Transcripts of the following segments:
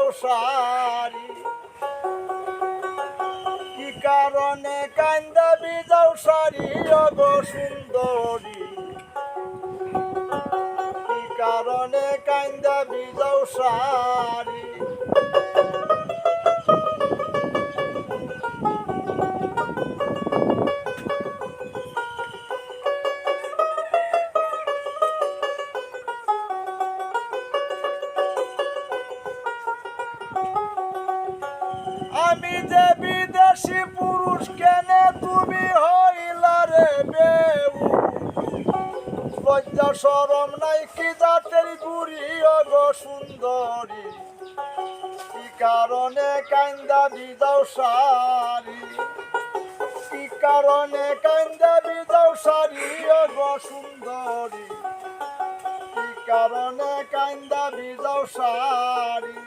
বিজাও সারি কি কারণে কান্দা বিজাও সারি অগো সুন্দরী কি কারণে কান্দা বিজাও সারি আমি যে বিদেশি পুরুষ কেনে তুমি হইলা রে বেউ লজ্জা শরম নাই কি জাতের গুড়ি অগো সুন্দরী কি কারণে কান্দা বিজাও সারি কি কারণে কান্দা বিজাও সারি অগো সুন্দরী কি কারণে কান্দা বিজাও সারি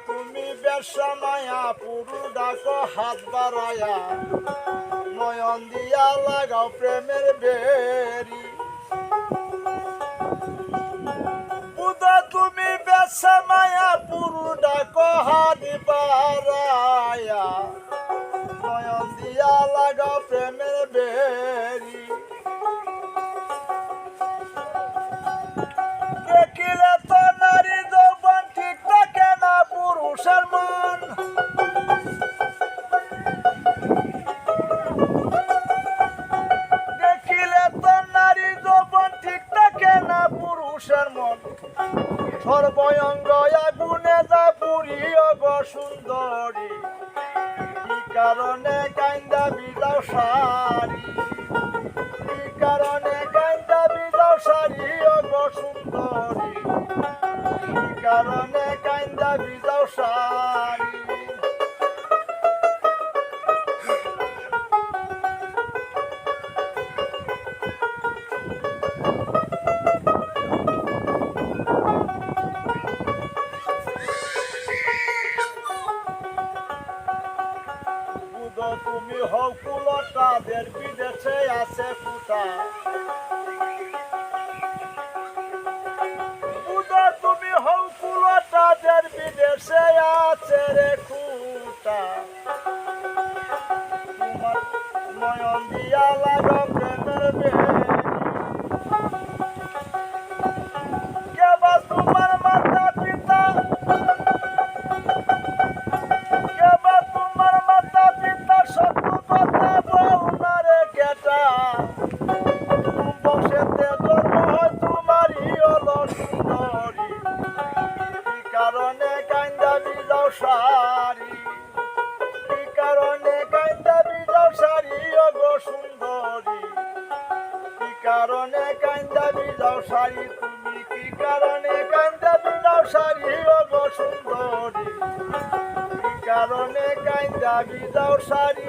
তুমি বেশা মায়া পুরু ডাকো হাত বাড়ায়া নয়ন দিয়া লাগাও প্রেমের বেরি তুমি বেশা মায়া পুরু ডাকো হাত বাড়ায়া নয়ন দিয়া লাগাও প্রেমের বেরি দেখিলে তো নারী যৌবন ঠিক থাকে না পুরুষের মন দেখিলে তো নারী যৌবন ঠিক থাকে না পুরুষের মন সর্বঙ্গ আগুনে যা পুরি অগো সুন্দরী কি কারণে কান্দা বিজাও সারি কি কারণে কান্দা বিজাও সারি অগো সুন্দরী কি কারণে কান্দা বিজাও সারি তুমি হও কুলটা দের বিদেশে আছে ফুটা তুমি হও কুলটা দের বিদেশে আছে রে খুটা তোমার নয়ন দিয়া লাগা প্রেমের বেরি কেবা তোমার মাতা পিতা কেবা তোমার মাতা পিতা শত্রু কথা বউ না রে কেটা বংশেতে জন্ম হয় তোমারই হলো সুন্দরী কি কারণে কান্দা বিজাও সারি কি কারণে কান্দা বিজাও সারি অগো সুন্দরী কি কারণে কান্দা বিজাও সারি তুমি কি কারণে কান্দা বিজাও সারি অগো সুন্দরী কি কারণে কান্দা বিজাও সারি